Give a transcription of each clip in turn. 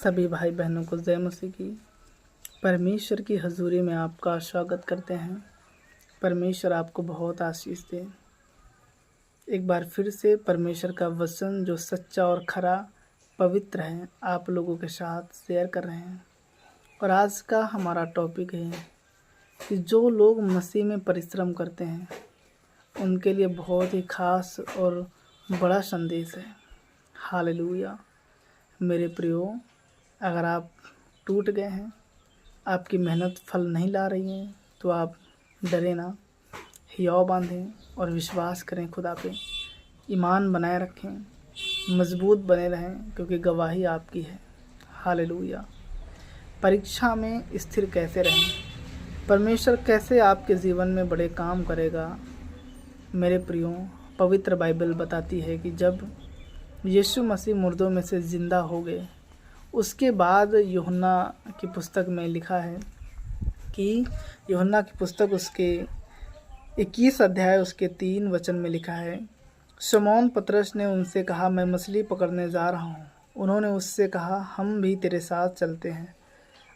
सभी भाई बहनों को जय मसीह की। परमेश्वर की हजूरी में आपका स्वागत करते हैं। परमेश्वर आपको बहुत आशीष दे। एक बार फिर से परमेश्वर का वचन जो सच्चा और खरा पवित्र है आप लोगों के साथ शेयर कर रहे हैं। और आज का हमारा टॉपिक है कि जो लोग मसीह में परिश्रम करते हैं उनके लिए बहुत ही खास और बड़ा संदेश है। हालेलुया। मेरे प्रियो, अगर आप टूट गए हैं, आपकी मेहनत फल नहीं ला रही है, तो आप डरे ना, हियाव बांधें और विश्वास करें खुदा पे। ईमान बनाए रखें, मजबूत बने रहें, क्योंकि गवाही आपकी है। हालेलुया। परीक्षा में स्थिर कैसे रहें, परमेश्वर कैसे आपके जीवन में बड़े काम करेगा। मेरे प्रियो, पवित्र बाइबल बताती है कि जब यीशु मसीह मुर्दों में से ज़िंदा हो गए, उसके बाद यूहन्ना की पुस्तक में लिखा है कि यूहन्ना की पुस्तक उसके 21 अध्याय उसके 3 वचन में लिखा है, शमौन पतरस ने उनसे कहा, मैं मछली पकड़ने जा रहा हूँ। उन्होंने उससे कहा, हम भी तेरे साथ चलते हैं।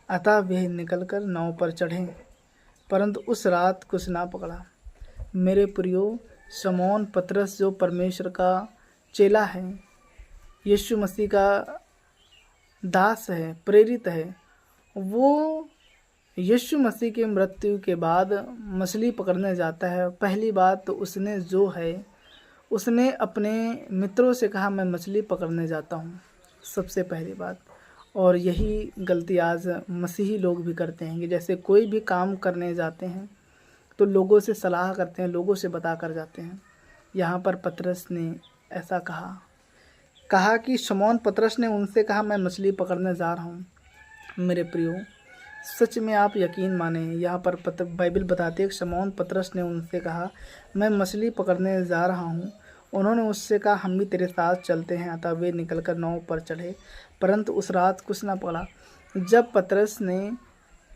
अतः वे निकलकर नाव पर चढ़े, परंतु उस रात कुछ ना पकड़ा। मेरे प्रियो, शमौन पतरस जो परमेश्वर का चेला है, यीशु मसीह का दास है, प्रेरित है, वो यीशु मसीह की मृत्यु के बाद मछली पकड़ने जाता है। पहली बात तो उसने अपने मित्रों से कहा, मैं मछली पकड़ने जाता हूँ, सबसे पहली बात। और यही गलती आज मसीही लोग भी करते हैं कि जैसे कोई भी काम करने जाते हैं तो लोगों से सलाह करते हैं, लोगों से बता कर जाते हैं। यहाँ पर पतरस ने ऐसा कहा कि शमौन पतरस ने उनसे कहा, मैं मछली पकड़ने जा रहा हूँ। मेरे प्रियो, सच में आप यकीन माने, यहाँ पर बाइबल बताती है कि शमौन पतरस ने उनसे कहा, मैं मछली पकड़ने जा रहा हूँ। उन्होंने उससे कहा, हम भी तेरे साथ चलते हैं। अतः वे निकलकर नाव पर चढ़े, परंतु उस रात कुछ ना पकड़ा। जब पतरस ने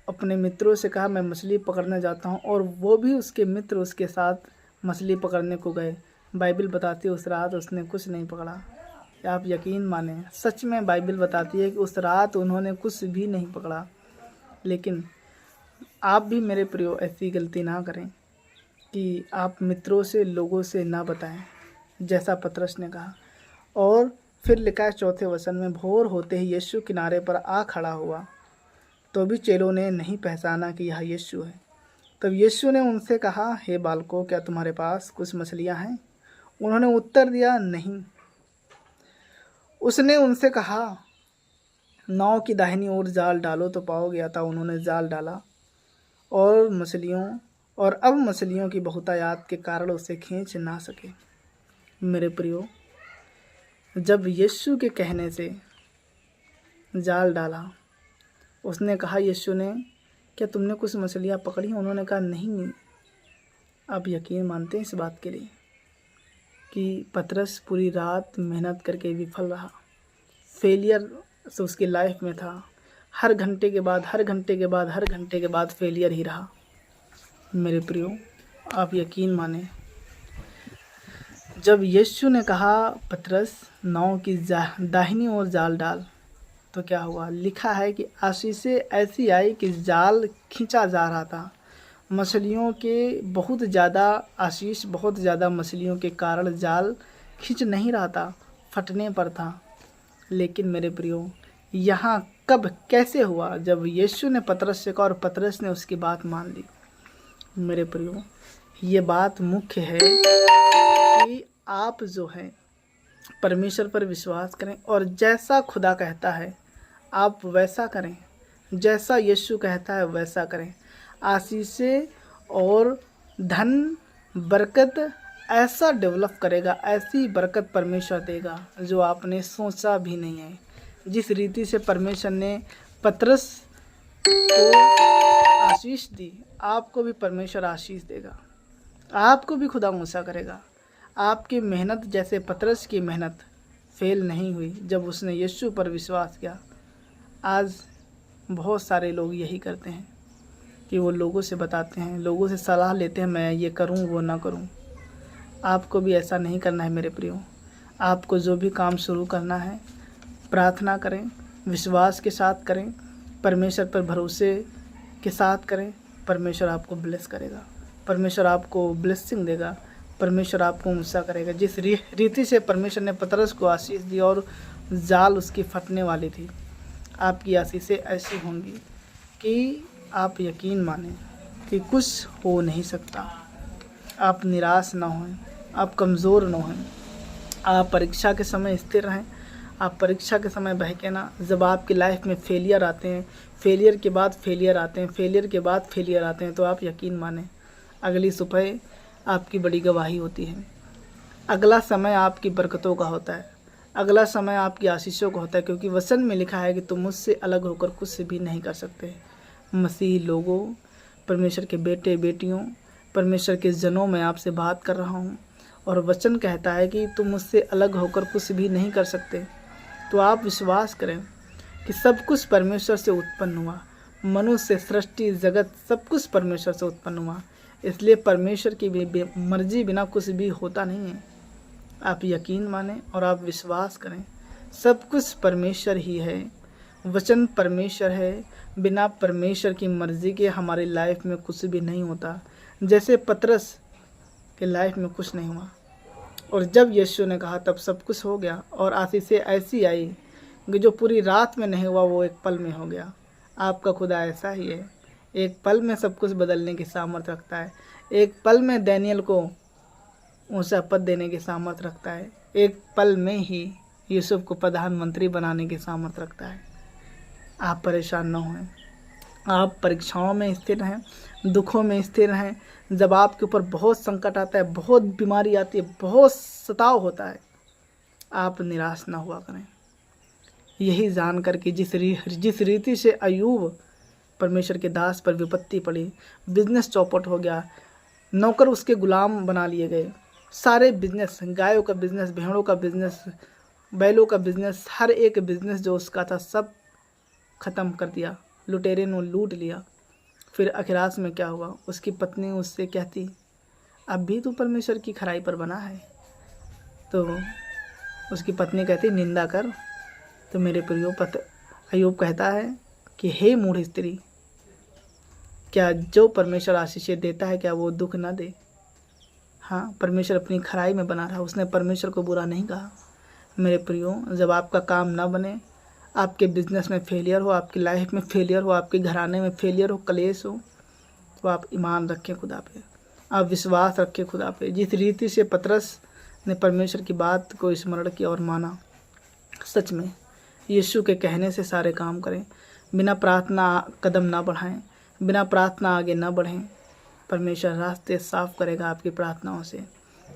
अपने मित्रों से कहा, मैं मछली पकड़ने जाता हूँ, और वो भी उसके मित्र उसके साथ मछली पकड़ने को गए, बाइबल बताती है उस रात उसने कुछ नहीं पकड़ा। आप यकीन माने, सच में बाइबल बताती है कि उस रात उन्होंने कुछ भी नहीं पकड़ा। लेकिन आप भी मेरे प्रियो ऐसी गलती ना करें कि आप मित्रों से, लोगों से ना बताएं, जैसा पतरस ने कहा। और फिर लिखा है 4 वचन में, भोर होते ही यीशु किनारे पर आ खड़ा हुआ, तो भी चेलों ने नहीं पहचाना कि यह यीशु है। तब यीशु ने उनसे कहा, हे बालकों, क्या तुम्हारे पास कुछ मछलियां हैं? उन्होंने उत्तर दिया, नहीं। उसने उनसे कहा, नाव की दाहिनी ओर जाल डालो तो पाओगे। अतः उन्होंने जाल डाला, और अब मछलियों की बहुतायत के कारण उसे खींच ना सके। मेरे प्रियो, जब यीशु के कहने से जाल डाला, उसने कहा, यीशु ने, क्या तुमने कुछ मछलियाँ पकड़ी? उन्होंने कहा, नहीं। आप यकीन मानते हैं इस बात के लिए कि पतरस पूरी रात मेहनत करके विफल रहा। फेलियर से उसकी लाइफ में था। हर घंटे के बाद फेलियर ही रहा। मेरे प्रियो, आप यकीन माने, जब यीशु ने कहा, पतरस नाव की दाहिनी ओर जाल डाल, तो क्या हुआ? लिखा है कि आशीषें ऐसी आई कि जाल खींचा जा रहा था। मछलियों के बहुत ज़्यादा मछलियों के कारण जाल खींच नहीं रहा था, फटने पर था। लेकिन मेरे प्रियो, यहाँ कब कैसे हुआ? जब यीशु ने पतरस से कहा और पतरस ने उसकी बात मान ली। मेरे प्रियो, ये बात मुख्य है कि आप जो है परमेश्वर पर विश्वास करें, और जैसा खुदा कहता है आप वैसा करें, जैसा यीशु कहता है वैसा करें। आशीषें और धन, बरकत ऐसा डेवलप करेगा, ऐसी बरकत परमेश्वर देगा जो आपने सोचा भी नहीं है। जिस रीति से परमेश्वर ने पतरस को आशीष दी, आपको भी परमेश्वर आशीष देगा, आपको भी खुदा ऊँचा करेगा। आपकी मेहनत जैसे पतरस की मेहनत फेल नहीं हुई जब उसने यीशु पर विश्वास किया। आज बहुत सारे लोग यही करते हैं कि वो लोगों से बताते हैं, लोगों से सलाह लेते हैं, मैं ये करूं वो ना करूं। आपको भी ऐसा नहीं करना है मेरे प्रियो। आपको जो भी काम शुरू करना है, प्रार्थना करें, विश्वास के साथ करें, परमेश्वर पर भरोसे के साथ करें। परमेश्वर आपको ब्लेस करेगा, परमेश्वर आपको ब्लेसिंग देगा, परमेश्वर आपको ऊंचा करेगा। जिस रीति से परमेश्वर ने पतरस को आशीष दी और जाल उसकी फटने वाली थी, आपकी आशीषें ऐसी होंगी कि आप यकीन मानें कि कुछ हो नहीं सकता। आप निराश ना हों, आप कमज़ोर ना हों, आप परीक्षा के समय स्थिर रहें, आप परीक्षा के समय बहके ना। जब आपकी लाइफ में फेलियर आते हैं, फेलियर के बाद फेलियर आते हैं, फेलियर के बाद फेलियर आते हैं, तो आप यकीन मानें अगली सुबह आपकी बड़ी गवाही होती है। अगला समय आपकी बरकतों का होता है, अगला समय आपकी आशीषों का होता है, क्योंकि वचन में लिखा है कि तुम मुझसे अलग होकर कुछ भी नहीं कर सकते। मसीह लोगों, परमेश्वर के बेटे बेटियों, परमेश्वर के जनों में आपसे बात कर रहा हूँ, और वचन कहता है कि तुम मुझसे अलग होकर कुछ भी नहीं कर सकते। तो आप विश्वास करें कि सब कुछ परमेश्वर से उत्पन्न हुआ, मनुष्य, सृष्टि, जगत सब कुछ परमेश्वर से उत्पन्न हुआ। इसलिए परमेश्वर की मर्जी बिना कुछ भी होता नहीं है। आप यकीन मानें और आप विश्वास करें, सब कुछ परमेश्वर ही है, वचन परमेश्वर है। बिना परमेश्वर की मर्जी के हमारी लाइफ में कुछ भी नहीं होता। जैसे पतरस के लाइफ में कुछ नहीं हुआ, और जब यीशु ने कहा तब सब कुछ हो गया, और आशीषें ऐसी आई कि जो पूरी रात में नहीं हुआ वो एक पल में हो गया। आपका खुदा ऐसा ही है, एक पल में सब कुछ बदलने की सामर्थ्य रखता है। एक पल में दानियेल को ऊंचा पद देने की सामर्थ्य रखता है। एक पल में ही यूसुफ को प्रधानमंत्री बनाने की सामर्थ्य रखता है। आप परेशान न हों, आप परीक्षाओं में स्थिर रहें, दुखों में स्थिर रहें। जब आपके ऊपर बहुत संकट आता है, बहुत बीमारी आती है, बहुत सताव होता है, आप निराश ना हुआ करें। यही जानकर कि जिस रीति से अय्यूब परमेश्वर के दास पर विपत्ति पड़ी, बिजनेस चौपट हो गया, नौकर उसके गुलाम बना लिए गए, सारे बिजनेस, गायों का बिजनेस, भेड़ों का बिजनेस, बैलों का बिजनेस, हर एक बिजनेस जो उसका था सब ख़त्म कर दिया, लुटेरे ने लूट लिया। फिर अखिरात में क्या हुआ, उसकी पत्नी उससे कहती, अब भी तू परमेश्वर की खराई पर बना है। तो उसकी पत्नी कहती, निंदा कर। तो मेरे प्रियो अय्यूब कहता है कि हे मूढ़ स्त्री, क्या जो परमेश्वर आशीषें देता है क्या वो दुख ना दे? हाँ, परमेश्वर अपनी खराई में बना रहा, उसने परमेश्वर को बुरा नहीं कहा। मेरे प्रियो, जब आपका काम ना बने, आपके बिजनेस में फेलियर हो, आपकी लाइफ में फेलियर हो, आपके घराने में फेलियर हो, कलेश हो, तो आप ईमान रखें खुदा पे, आप विश्वास रखें खुदा पे। जिस रीति से पतरस ने परमेश्वर की बात को स्मरण किया और माना, सच में यीशु के कहने से सारे काम करें, बिना प्रार्थना कदम ना बढ़ाएं, बिना प्रार्थना आगे ना बढ़ें, परमेश्वर रास्ते साफ करेगा आपकी प्रार्थनाओं से।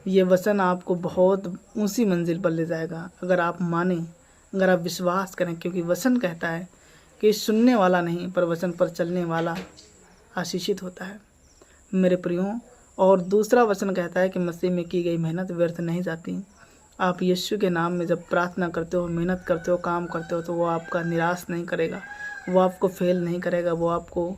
ये वचन आपको बहुत ऊंची मंजिल पर ले जाएगा अगर आप मानें, अगर आप विश्वास करें, क्योंकि वचन कहता है कि सुनने वाला नहीं पर वचन पर चलने वाला आशीषित होता है। मेरे प्रियो, और दूसरा वचन कहता है कि मसीह में की गई मेहनत व्यर्थ नहीं जाती। आप यीशु के नाम में जब प्रार्थना करते हो, मेहनत करते हो, काम करते हो, तो वो आपका निराश नहीं करेगा, वो आपको फेल नहीं करेगा, वो आपको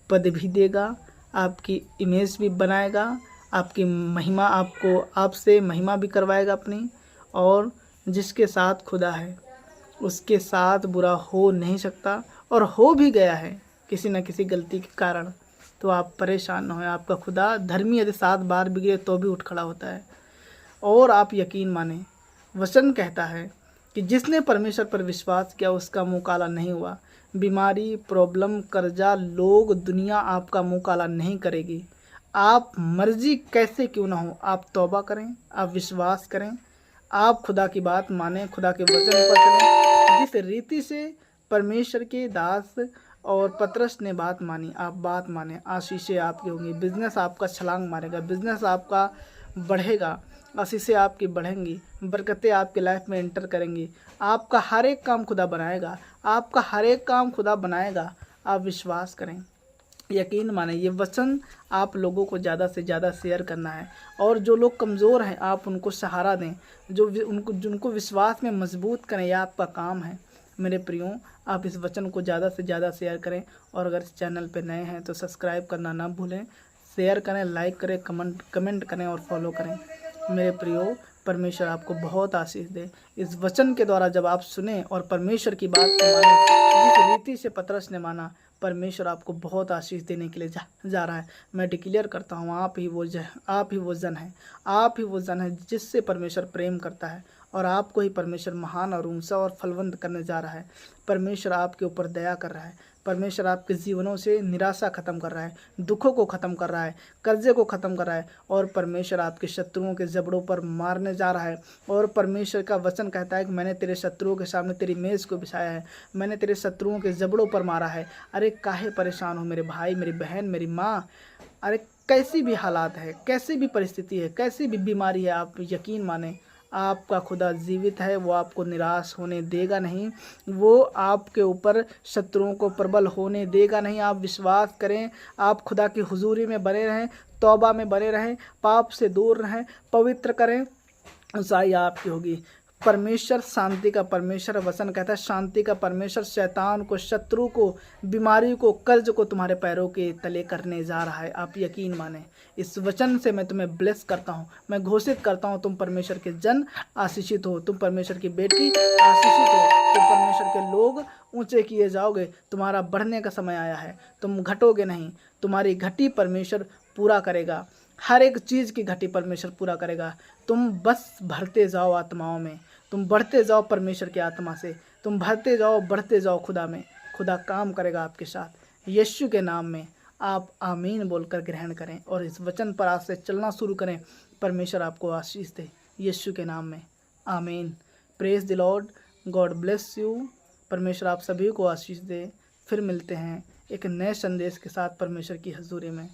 पद भी देगा, आपकी इमेज भी बनाएगा, आपकी महिमा, आपको आपसे महिमा भी करवाएगा अपनी। और जिसके साथ खुदा है उसके साथ बुरा हो नहीं सकता, और हो भी गया है किसी न किसी गलती के कारण, तो आप परेशान न हों। आपका खुदा धर्मी यदि 7 बार बिगड़े तो भी उठ खड़ा होता है। और आप यकीन माने, वचन कहता है कि जिसने परमेश्वर पर विश्वास किया उसका मुँह काला नहीं हुआ। बीमारी, प्रॉब्लम, कर्जा, लोग, दुनिया आपका मुँह काला नहीं करेगी। आप मर्जी कैसे क्यों ना हो, आप तौबा करें, आप विश्वास करें, आप खुदा की बात मानें, खुदा के वचन पर चलें। जिस रीति से परमेश्वर के दास और पतरस ने बात मानी, आप बात माने, आशीषें आपकी होंगी, बिजनेस आपका छलांग मारेगा, बिजनेस आपका बढ़ेगा, आशीषें आपकी बढ़ेंगी, बरकतें आपकी लाइफ में एंटर करेंगी, आपका हर एक काम खुदा बनाएगा, आपका हर एक काम खुदा बनाएगा। आप विश्वास करें, यकीन माने। ये वचन आप लोगों को ज़्यादा से ज़्यादा शेयर करना है, और जो लोग कमज़ोर हैं आप उनको सहारा दें, जिनको विश्वास में मजबूत करें, यह आपका काम है। मेरे प्रियो, आप इस वचन को ज़्यादा से ज़्यादा शेयर करें, और अगर इस चैनल पर नए हैं तो सब्सक्राइब करना ना भूलें, शेयर करें, लाइक करें, कमेंट करें और फॉलो करें। मेरे प्रियो, परमेश्वर आपको बहुत आशीष दे। इस वचन के द्वारा जब आप सुने और परमेश्वर की बात को माने, जिस रीति से पतरस ने माना, परमेश्वर आपको बहुत आशीष देने के लिए जा रहा है। मैं डिक्लेयर करता हूँ, आप ही वो जन है, आप ही वो जन है जिससे परमेश्वर प्रेम करता है, और आपको ही परमेश्वर महान और ऊंचा और फलवंत करने जा रहा है। परमेश्वर आपके ऊपर दया कर रहा है। परमेश्वर आपके जीवनों से निराशा खत्म कर रहा है, दुखों को खत्म कर रहा है, कर्जे को खत्म कर रहा है, और परमेश्वर आपके शत्रुओं के जबड़ों पर मारने जा रहा है। और परमेश्वर का वचन कहता है कि मैंने तेरे शत्रुओं के सामने तेरी मेज़ को बिछाया है, मैंने तेरे शत्रुओं के जबड़ों पर मारा है। अरे काहे परेशान हो मेरे भाई, मेरी बहन, मेरी माँ। अरे कैसी भी हालात है, कैसी भी परिस्थिति है, कैसी भी बीमारी है, आप यकीन माने आपका खुदा जीवित है। वो आपको निराश होने देगा नहीं, वो आपके ऊपर शत्रुओं को प्रबल होने देगा नहीं। आप विश्वास करें, आप खुदा की हुजूरी में बने रहें, तौबा में बने रहें, पाप से दूर रहें, पवित्र करें, ऊंचाई आपकी होगी। परमेश्वर शांति का परमेश्वर, वचन कहता है शांति का परमेश्वर शैतान को, शत्रु को, बीमारी को, कर्ज को तुम्हारे पैरों के तले करने जा रहा है। आप यकीन माने, इस वचन से मैं तुम्हें ब्लेस करता हूँ, मैं घोषित करता हूँ, तुम परमेश्वर के जन आशीषित हो, तुम परमेश्वर की बेटी आशीषित हो, तुम परमेश्वर के लोग ऊंचे किए जाओगे। तुम्हारा बढ़ने का समय आया है, तुम घटोगे नहीं, तुम्हारी घटी परमेश्वर पूरा करेगा, हर एक चीज़ की घटी परमेश्वर पूरा करेगा। तुम बस भरते जाओ आत्माओं में, तुम बढ़ते जाओ परमेश्वर की आत्मा से, तुम भरते जाओ, बढ़ते जाओ खुदा में। खुदा काम करेगा आपके साथ। यीशु के नाम में आप आमीन बोलकर ग्रहण करें और इस वचन पर आज से चलना शुरू करें। परमेश्वर आपको आशीष दे यीशु के नाम में, आमीन। Praise the Lord, God bless you. परमेश्वर आप सभी को आशीष दे। फिर मिलते हैं एक नए संदेश के साथ परमेश्वर की हजूरी में।